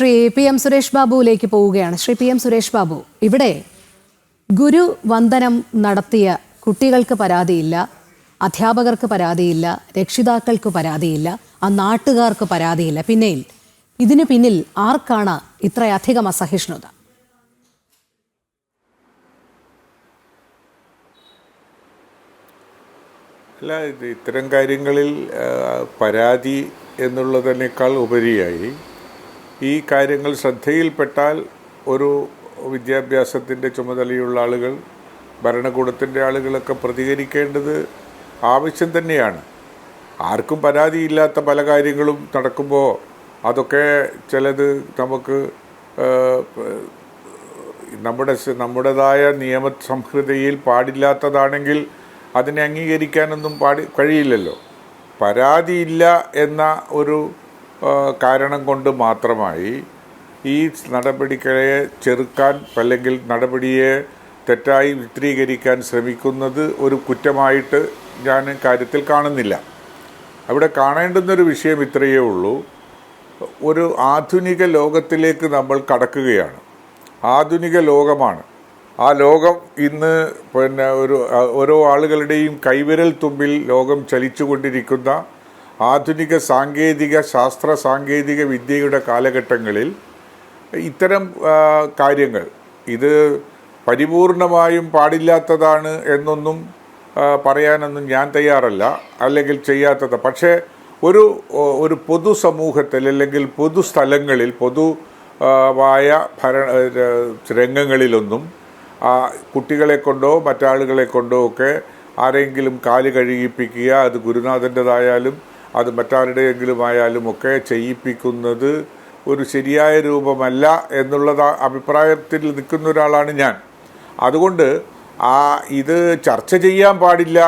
Shri P M Suresh ബാബുവിലേക്ക് പോവുകയാണ്. Shri P M Suresh Babu, ഇവിടെ ഗുരുവന്ദനം നടത്തിയ കുട്ടികൾക്ക് പരാതിയില്ല, അധ്യാപകർക്ക് പരാതിയില്ല, രക്ഷിതാക്കൾക്ക് പരാതിയില്ല, ആ നാട്ടുകാർക്ക് പരാതിയില്ല. പിന്നെ ഇതിനു പിന്നിൽ ആർക്കാണ് ഇത്രയധികം അസഹിഷ്ണുത? അല്ല, ഇത്തരം കാര്യങ്ങളിൽ പരാതി എന്നുള്ളതിനേക്കാൾ ഉപരിയായി ഈ കാര്യങ്ങൾ ശ്രദ്ധയിൽപ്പെട്ടാൽ ഒരു വിദ്യാഭ്യാസത്തിൻ്റെ ചുമതലയുള്ള ആളുകൾ, ഭരണകൂടത്തിൻ്റെ ആളുകളൊക്കെ പ്രതികരിക്കേണ്ടത് ആവശ്യം തന്നെയാണ്. ആർക്കും പരാതിയില്ലാത്ത പല കാര്യങ്ങളും നടക്കുമ്പോൾ അതൊക്കെ ചിലത് നമുക്ക് നമ്മുടേതായ നിയമസംഹിതയിൽ പാടില്ലാത്തതാണെങ്കിൽ അതിനെ അംഗീകരിക്കാനൊന്നും കഴിയില്ലല്ലോ. പരാതിയില്ല എന്ന ഒരു കാരണം കൊണ്ട് മാത്രമായി ഈ നടപടികളെ ചെറുക്കാൻ അല്ലെങ്കിൽ നടപടിയെ തെറ്റായി ചിത്രീകരിക്കാൻ ശ്രമിക്കുന്നത് ഒരു കുറ്റമായിട്ട് ഞാൻ കാര്യത്തിൽ കാണുന്നില്ല. അവിടെ കാണേണ്ടുന്നൊരു വിഷയം ഇത്രയേ ഉള്ളൂ. ഒരു ആധുനിക ലോകത്തിലേക്ക് നമ്മൾ കടക്കുകയാണ്. ആധുനിക ലോകമാണ്. ആ ലോകം ഇന്ന് ഓരോ ആളുകളുടെയും കൈവിരൽ തുമ്പിൽ ലോകം ചലിച്ചുകൊണ്ടിരിക്കുന്ന ആധുനിക ശാസ്ത്ര സാങ്കേതിക വിദ്യയുടെ കാലഘട്ടങ്ങളിൽ ഇത്തരം കാര്യങ്ങൾ ഇത് പരിപൂർണമായും പാടില്ലാത്തതാണ് എന്നൊന്നും പറയാനൊന്നും ഞാൻ തയ്യാറല്ല, അല്ലെങ്കിൽ ചെയ്യാത്തത്. പക്ഷേ ഒരു പൊതുസമൂഹത്തിൽ അല്ലെങ്കിൽ പൊതുസ്ഥലങ്ങളിൽ പൊതുവായ രംഗങ്ങളിലൊന്നും കുട്ടികളെ കൊണ്ടോ മറ്റാളുകളെ കൊണ്ടോ ഒക്കെ ആരെങ്കിലും കാല് കഴുകിപ്പിക്കുക, അത് ഗുരുനാഥൻ്റെതായാലും അത് മറ്റാരുടെയെങ്കിലും ആയാലും ഒക്കെ ചെയ്യിപ്പിക്കുന്നത് ഒരു ശരിയായ രൂപമല്ല എന്നുള്ള അഭിപ്രായത്തിൽ നിൽക്കുന്ന ഒരാളാണ് ഞാൻ. അതുകൊണ്ട് ഇത് ചർച്ച ചെയ്യാൻ പാടില്ല,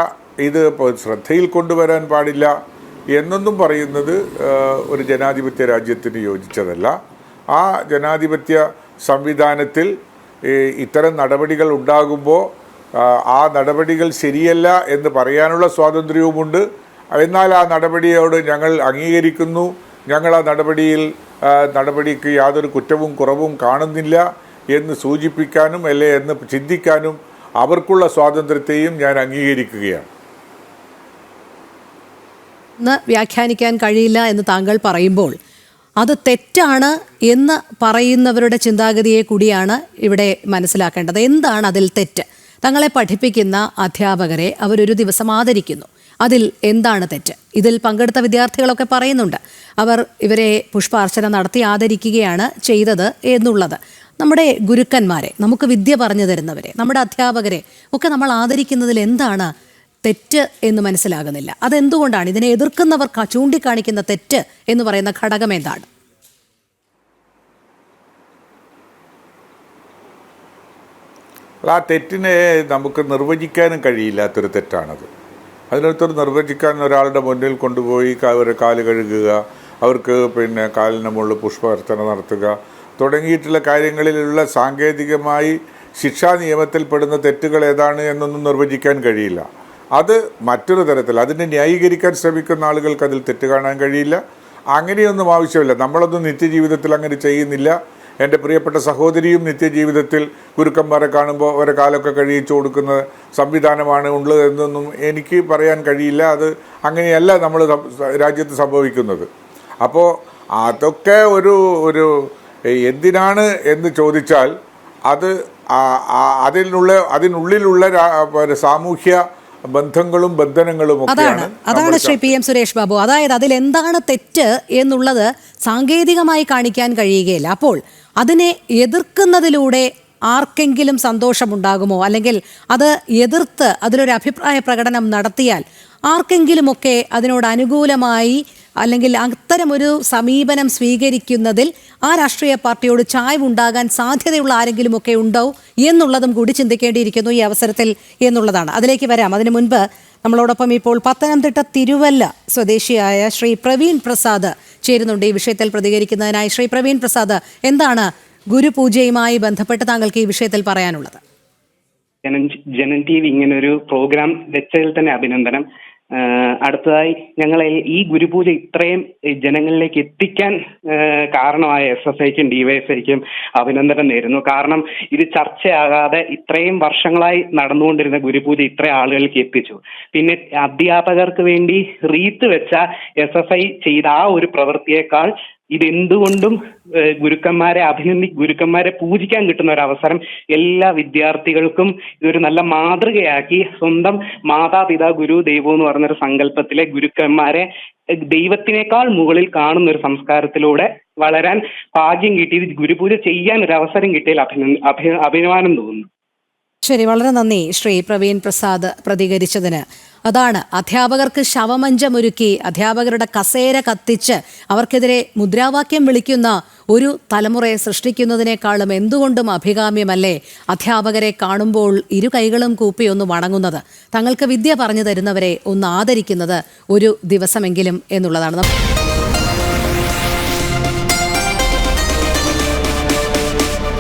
ഇത് ശ്രദ്ധയിൽ കൊണ്ടുവരാൻ പാടില്ല എന്നൊന്നും പറയുന്നത് ഒരു ജനാധിപത്യ രാജ്യത്തിന് യോജിച്ചതല്ല. ആ ജനാധിപത്യ സംവിധാനത്തിൽ ഇത്തരം നടപടികൾ ഉണ്ടാകുമ്പോൾ ആ നടപടികൾ ശരിയല്ല എന്ന് പറയാനുള്ള സ്വാതന്ത്ര്യവുമുണ്ട്. എന്നാൽ ആ നടപടിയോട് ഞങ്ങൾ അംഗീകരിക്കുന്നു, ഞങ്ങൾ ആ നടപടിക്ക് യാതൊരു കുറ്റവും കുറവും കാണുന്നില്ല എന്ന് സൂചിപ്പിക്കാനും എന്ന് ചിന്തിക്കാനും അവർക്കുള്ള സ്വാതന്ത്ര്യത്തെയും ഞാൻ അംഗീകരിക്കുകയാണ്. വ്യാഖ്യാനിക്കാൻ കഴിയില്ല എന്ന് താങ്കൾ പറയുമ്പോൾ അത് തെറ്റാണ് എന്ന് പറയുന്നവരുടെ ചിന്താഗതിയെ കൂടിയാണ് ഇവിടെ മനസ്സിലാക്കേണ്ടത്. എന്താണ് അതിൽ തെറ്റ്? തങ്ങളെ പഠിപ്പിക്കുന്ന അധ്യാപകരെ അവരൊരു ദിവസം ആദരിക്കുന്നു, അതിൽ എന്താണ് തെറ്റ്? ഇതിൽ പങ്കെടുത്ത വിദ്യാർത്ഥികളൊക്കെ പറയുന്നുണ്ട് അവർ ഇവരെ പുഷ്പാർച്ചന നടത്തി ആദരിക്കുകയാണ് ചെയ്തത് എന്നുള്ളത്. നമ്മുടെ ഗുരുക്കന്മാരെ, നമുക്ക് വിദ്യ പറഞ്ഞു തരുന്നവരെ, നമ്മുടെ അധ്യാപകരെ ഒക്കെ നമ്മൾ ആദരിക്കുന്നതിൽ എന്താണ് തെറ്റ് എന്ന് മനസ്സിലാകുന്നില്ല. അതെന്തുകൊണ്ടാണ്? ഇതിനെ എതിർക്കുന്നവർ ചൂണ്ടിക്കാണിക്കുന്ന തെറ്റ് എന്ന് പറയുന്ന ഘടകം എന്താണ്? ആ തെറ്റിനെ നമുക്ക് നിർവചിക്കാനും കഴിയില്ലാത്തൊരു തെറ്റാണത്. അതിനകത്തൊരു നിർവചിക്കാൻ ഒരാളുടെ മുന്നിൽ കൊണ്ടുപോയി അവരെ കാല് കഴുകുക, അവർക്ക് കാലിന് മുകളിൽ പുഷ്പാർച്ചന നടത്തുക തുടങ്ങിയിട്ടുള്ള കാര്യങ്ങളിലുള്ള സാങ്കേതികമായി ശിക്ഷാ നിയമത്തിൽപ്പെടുന്ന തെറ്റുകൾ ഏതാണ് എന്നൊന്നും നിർവചിക്കാൻ കഴിയില്ല. അത് മറ്റൊരു തരത്തിൽ അതിനെ ന്യായീകരിക്കാൻ ശ്രമിക്കുന്ന ആളുകൾക്ക് അതിൽ തെറ്റ് കാണാൻ കഴിയില്ല. അങ്ങനെയൊന്നും ആവശ്യമില്ല. നമ്മളൊന്നും നിത്യജീവിതത്തിൽ അങ്ങനെ ചെയ്യുന്നില്ല. എൻ്റെ പ്രിയപ്പെട്ട സഹോദരിയും നിത്യജീവിതത്തിൽ ഗുരുക്കന്മാരെ കാണുമ്പോൾ അവരെ കാലൊക്കെ കഴിയിച്ചു കൊടുക്കുന്ന സംവിധാനമാണ് ഉള്ളത് എന്നൊന്നും എനിക്ക് പറയാൻ കഴിയില്ല. അത് അങ്ങനെയല്ല നമ്മൾ രാജ്യത്ത് സംഭവിക്കുന്നത്. അപ്പോൾ അതൊക്കെ ഒരു എന്തിനാണ് എന്ന് ചോദിച്ചാൽ അത് അതിനുള്ളിലുള്ള സാമൂഹ്യ ബന്ധങ്ങളും ബന്ധനങ്ങളും അതാണ് ശ്രീ പി എം സുരേഷ് ബാബു. അതായത് അതിൽ എന്താണ് തെറ്റ് എന്നുള്ളത് സാങ്കേതികമായി കാണിക്കാൻ കഴിയുകയില്ല. അപ്പോൾ അതിനെ എതിർക്കുന്നതിലൂടെ ആർക്കെങ്കിലും സന്തോഷമുണ്ടാകുമോ? അല്ലെങ്കിൽ അത് എതിർത്ത് അതിലൊരു അഭിപ്രായ പ്രകടനം നടത്തിയാൽ ആർക്കെങ്കിലുമൊക്കെ അതിനോട് അനുകൂലമായി അല്ലെങ്കിൽ അത്തരമൊരു സമീപനം സ്വീകരിക്കുന്നതിൽ ആ രാഷ്ട്രീയ പാർട്ടിയോട് ചായ്വുണ്ടാകാൻ സാധ്യതയുള്ള ആരെങ്കിലുമൊക്കെ ഉണ്ടോ എന്നുള്ളതും കൂടി ചിന്തിക്കേണ്ടിയിരിക്കുന്നു ഈ അവസരത്തിൽ എന്നുള്ളതാണ്. അതിലേക്ക് വരാം. അതിനു മുൻപ് നമ്മളോടൊപ്പം ഇപ്പോൾ പത്തനംതിട്ട തിരുവല്ല സ്വദേശിയായ ശ്രീ പ്രവീൺ പ്രസാദ് ചേരുന്നുണ്ട് ഈ വിഷയത്തിൽ പ്രതികരിക്കുന്നതിനായി. ശ്രീ പ്രവീൺ പ്രസാദ്, എന്താണ് ഗുരുപൂജയുമായി ബന്ധപ്പെട്ട് താങ്കൾക്ക് ഈ വിഷയത്തിൽ പറയാനുള്ളത്? ജനൻ ടി വി ഇങ്ങനൊരു പ്രോഗ്രാം വെച്ചതിൽ തന്നെ അഭിനന്ദനം. അടുത്തതായി ഞങ്ങൾ ഈ ഗുരുപൂജ ഇത്രയും ജനങ്ങളിലേക്ക് എത്തിക്കാൻ കാരണമായ SFIക്കും DYFIക്കും അഭിനന്ദനം നേരുന്നു. കാരണം ഇത് ചർച്ചയാകാതെ ഇത്രയും വർഷങ്ങളായി നടന്നുകൊണ്ടിരുന്ന ഗുരുപൂജ ഇത്ര ആളുകൾക്ക് എത്തിച്ചു. പിന്നെ അധ്യാപകർക്ക് വേണ്ടി റീത്ത് വെച്ച SFI ചെയ്ത ആ ഒരു പ്രവൃത്തിയേക്കാൾ ഇതെന്തുകൊണ്ടും ഗുരുക്കന്മാരെ പൂജിക്കാൻ കിട്ടുന്ന ഒരു അവസരം എല്ലാ വിദ്യാർത്ഥികൾക്കും ഇതൊരു നല്ല മാതൃകയാക്കി സ്വന്തം മാതാപിതാ ഗുരു ദൈവം എന്ന് പറഞ്ഞൊരു സങ്കല്പത്തിലെ ഗുരുക്കന്മാരെ ദൈവത്തിനേക്കാൾ മുകളിൽ കാണുന്ന ഒരു സംസ്കാരത്തിലൂടെ വളരാൻ ഭാഗ്യം കിട്ടി. ഗുരുപൂജ ചെയ്യാൻ ഒരു അവസരം കിട്ടിയതിൽ അഭിമാനം തോന്നുന്നു. ശരി, വളരെ നന്ദി ശ്രീ പ്രവീൺ പ്രസാദ് പ്രതികരിച്ചതിന്. അതാണ്, അധ്യാപകർക്ക് ശവമഞ്ചമൊരുക്കി അധ്യാപകരുടെ കസേര കത്തിച്ച് അവർക്കെതിരെ മുദ്രാവാക്യം വിളിക്കുന്ന ഒരു തലമുറയെ സൃഷ്ടിക്കുന്നതിനേക്കാളും എന്തുകൊണ്ടും അഭികാമ്യമല്ലേ അധ്യാപകരെ കാണുമ്പോൾ ഇരു കൈകളും കൂപ്പി ഒന്ന് വണങ്ങുന്നത്, തങ്ങൾക്ക് വിദ്യ പറഞ്ഞു തരുന്നവരെ ഒന്ന് ആദരിക്കുന്നത് ഒരു ദിവസമെങ്കിലും എന്നുള്ളതാണ്.